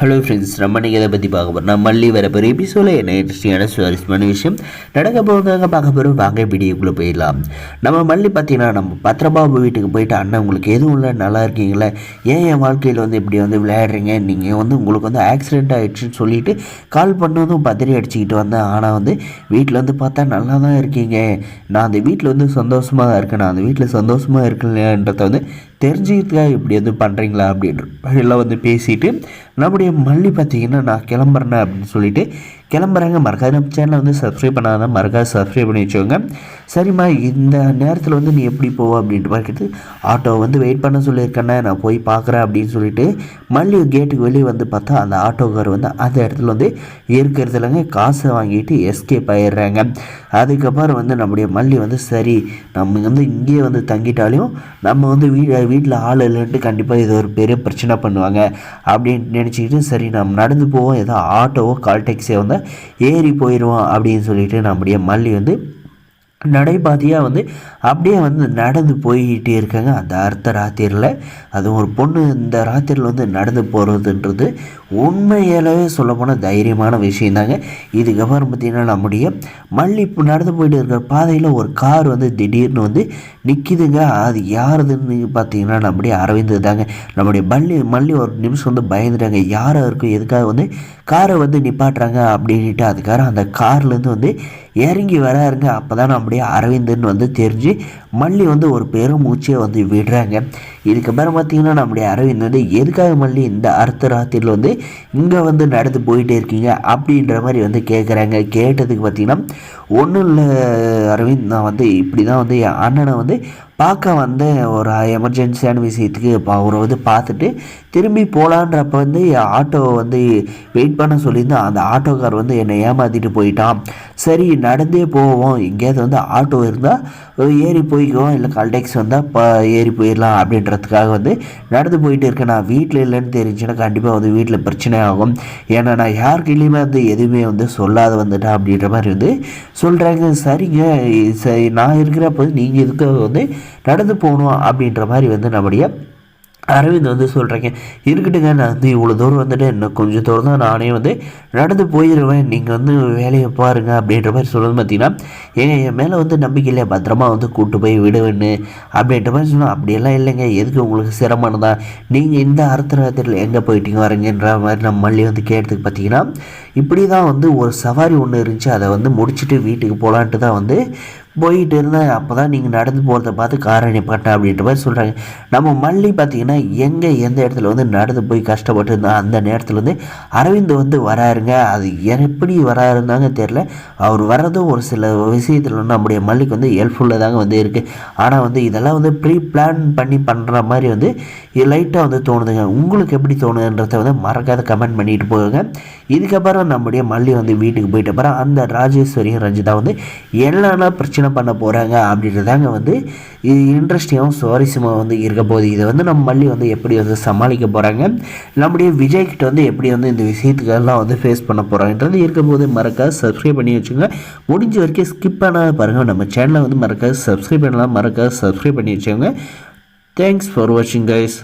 Hello friends, நம்ம நீங்கள் எதை பற்றி பார்க்க போகிறோம். மல்லி வர போகிற எபிசோடில் என்ன இன்ட்ரெஸ்டிங்கான சுவாரஸ்யமான விஷயம் நடக்க போகிறதாங்க பார்க்க போகிறோம். வாங்க வீடியோக்குள்ளே போயிடலாம். நம்ம மல்லி பார்த்தீங்கன்னா நம்ம பத்திரபாபு வீட்டுக்கு போயிட்டு, அண்ணன் உங்களுக்கு எதுவும் இல்லை, நல்லா இருக்கீங்களா, ஏன் என் வாழ்க்கையில் இப்படி விளையாடுறீங்க, நீங்கள் உங்களுக்கு ஆக்சிடென்ட் ஆகிடுச்சுன்னு சொல்லிவிட்டு கால் பண்ணதும் பத்திரி அடிச்சுக்கிட்டு வந்தேன். ஆனால் வீட்டில் பார்த்தா நல்லா தான் இருக்கீங்க, நான் அந்த வீட்டில் சந்தோஷமாக தான் இருக்கேன், நான் அந்த வீட்டில் சந்தோஷமாக இருக்கேன்றத தெரிஞ்சுக்கிறதுக்காக இப்படி பண்ணுறீங்களா அப்படின்ற எல்லாம் பேசிட்டு நம்முடைய மல்லி பார்த்தீங்கன்னா நான் கிளம்புறேன் அப்படின்னு சொல்லிட்டு கிளம்புறாங்க. மறக்காத நம்ம சேனலை சப்ஸ்கிரைப் பண்ணாதான் மறக்காத சப்ஸ்கிரைப் பண்ணி வச்சுக்கோங்க. சரிம்மா, இந்த நேரத்தில் நீ எப்படி போவ அப்படின்ட்டு பார்க்கிட்டு ஆட்டோ வெயிட் பண்ண சொல்லியிருக்கேண்ணே, நான் போய் பார்க்குறேன் அப்படின்னு சொல்லிட்டு மல்லி கேட்டுக்கு வெளியே பார்த்தா அந்த ஆட்டோக்கார் அந்த இடத்துல இருக்கிறதுலங்க காசை வாங்கிட்டு எஸ்கேப் ஆகிடுறாங்க. அதுக்கப்புறம் நம்முடைய மல்லி சரி நம்ம இங்கேயே தங்கிட்டாலையும் நம்ம வீட்டில் ஆள் இல்லைன்ட்டு கண்டிப்பாக இது ஒரு பெரிய பிரச்சனை பண்ணுவாங்க அப்படின்னு நினச்சிக்கிட்டு, சரி நம்ம நடந்து போவோம், ஏதோ ஆட்டோவோ கால் டாக்ஸியோ ஏறி போயிடுவோம் அப்படின்னு சொல்லிட்டு நம்முடைய மல்லி நடைபாதையாக அப்படியே நடந்து போய்கிட்டே இருக்காங்க. அந்த அர்த்த ராத்திரியில் அதுவும் ஒரு பொண்ணு இந்த ராத்திரியில் நடந்து போகிறதுன்றது உண்மையிலவே சொல்லப்போனால் தைரியமான விஷயந்தாங்க. இதுக்கப்புறம் பார்த்திங்கன்னா நம்முடைய மல்லி இப்போ நடந்து போயிட்டு இருக்கிற பாதையில் ஒரு கார் திடீர்னு நிற்கிதுங்க. அது யாருதுன்னு பார்த்தீங்கன்னா நம்முடைய அரவிந்த் தாங்க. நம்முடைய மல்லி ஒரு நிமிஷம் பயந்துட்டாங்க, யாராக இருக்கும், எதுக்காக காரை நிப்பாட்டுறாங்க அப்படின்ட்டு. அதுக்காக அந்த கார்லேருந்து இறங்கி வராருங்க. அப்போ தான் நம்முடைய அரவிந்துன்னு தெரிஞ்சு மல்லி ஒரு பெரும் மூச்சியை விடுறாங்க. இதுக்கப்புறம் பார்த்திங்கன்னா நம்முடைய அரவிந்த் எதுக்காக மல்லி இந்த அர்த்த ராத்திரியில் இங்கே நடந்து போயிட்டே இருக்கீங்க அப்படின்ற மாதிரி கேட்குறாங்க. கேட்டதுக்கு பார்த்திங்கன்னா ஒன்றும் இல்லை அரவிந்த், நான் இப்படி தான் என் அண்ணனை பார்க்க வந்தேன், ஒரு எமர்ஜென்சியான விஷயத்துக்கு. இப்போ அவரை பார்த்துட்டு திரும்பி போகலான்றப்ப ஆட்டோ வெயிட் பண்ண சொல்லியிருந்தேன். அந்த ஆட்டோக்கார் என்னை ஏமாற்றிட்டு போயிட்டான். சரி நடந்தே போவோம், எங்கேயாவது ஆட்டோ இருந்தால் ஏறி போய்க்குவோம், இல்லை கால் டாக்ஸி வந்தால் ஏறி போயிடலாம் அப்படின்றதுக்காக நடந்து போயிட்டு இருக்கேன். நான் வீட்டில் இல்லைன்னு தெரிஞ்சுன்னா கண்டிப்பாக வீட்டில் பிரச்சனை ஆகும். ஏன்னா நான் யாருக்கிட்டையுமே எதுவுமே சொல்லாத வந்துட்டேன் அப்படின்ற மாதிரி சொல்கிறாங்க. சரிங்க, சரி நான் இருக்கிறப்போ நீங்கள் இதுக்கு நடந்து போகணும் அப்படின்ற மாதிரி நம்முடைய அரவிந்த் சொல்கிறேங்க. இருக்கட்டுங்க, நான் இவ்வளோ தூரம் இன்னும் கொஞ்சம் தூரம் தான் நானே நடந்து போயிடுவேன், நீங்கள் வேலையை பாருங்கள் அப்படின்ற மாதிரி சொல்லுவது பார்த்தீங்கன்னா, என் மேலே நம்பிக்கை இல்லையா, பத்திரமா கூப்பிட்டு போய் விடுவேன்னு அப்படின்ற மாதிரி சொன்னால், அப்படியெல்லாம் இல்லைங்க, எதுக்கு உங்களுக்கு சிரமம் தான், நீங்கள் இந்த அர்த்த ராத்திரியில் எங்கே போயிட்டீங்க வரீங்கன்ற மாதிரி நம்ம மல்லி கேட்டதுக்கு பார்த்தீங்கன்னா, இப்படி தான் ஒரு சவாரி ஒன்று இருந்துச்சு, அதை முடிச்சுட்டு வீட்டுக்கு போகலான்ட்டு தான் போயிட்டு இருந்தேன். அப்போ தான் நீங்கள் நடந்து போகிறத பார்த்து காரை நிப்பாட்டேன் அப்படின்ற மாதிரி சொல்கிறாங்க. நம்ம மல்லி பார்த்திங்கன்னா எந்த இடத்துல நடந்து போய் கஷ்டப்பட்டு இருந்தால் அந்த நேரத்தில் அரவிந்த் வராருங்க. அது எப்படி வராருந்தாங்க தெரில. அவர் வர்றதும் ஒரு சில விஷயத்தில் நம்முடைய மல்லிக்கு ஹெல்ப்ஃபுல்லாக தாங்க இருக்குது. ஆனால் இதெல்லாம் ப்ரீ பிளான் பண்ணி பண்ணுற மாதிரி லைட்டாக தோணுதுங்க. உங்களுக்கு எப்படி தோணுதுன்றதை மறக்காத கமெண்ட் பண்ணிட்டு போகுங்க. இதுக்கப்புறம் நம்முடைய மல்லி வீட்டுக்கு போயிட்ட அப்புறம் அந்த ராஜேஸ்வரியும் ரஞ்சிதா என்னென்ன பிரச்சனை பண்ண போகிறாங்க அப்படின்றதாங்க இன்ட்ரெஸ்டிங்காகவும் சுவாரஸ்யமாக இருக்க போகுது. இதை நம்ம மல்லி எப்படி சமாளிக்க போகிறாங்க, நம்முடைய விஜய்கிட்ட எப்படி இந்த விஷயத்துக்கெல்லாம் ஃபேஸ் பண்ண போகிறாங்கன்றது இருக்க போது. மறக்காது சப்ஸ்கிரைப் பண்ணி வச்சுங்க. முடிஞ்ச வரைக்கும் ஸ்கிப் பண்ணாத பாருங்கள். நம்ம சேனலை மறக்காது சப்ஸ்கிரைப் பண்ணலாம், மறக்காது சப்ஸ்கிரைப் பண்ணி வச்சுக்கோங்க. தேங்க்ஸ் ஃபார் வாட்சிங் கைஸ்.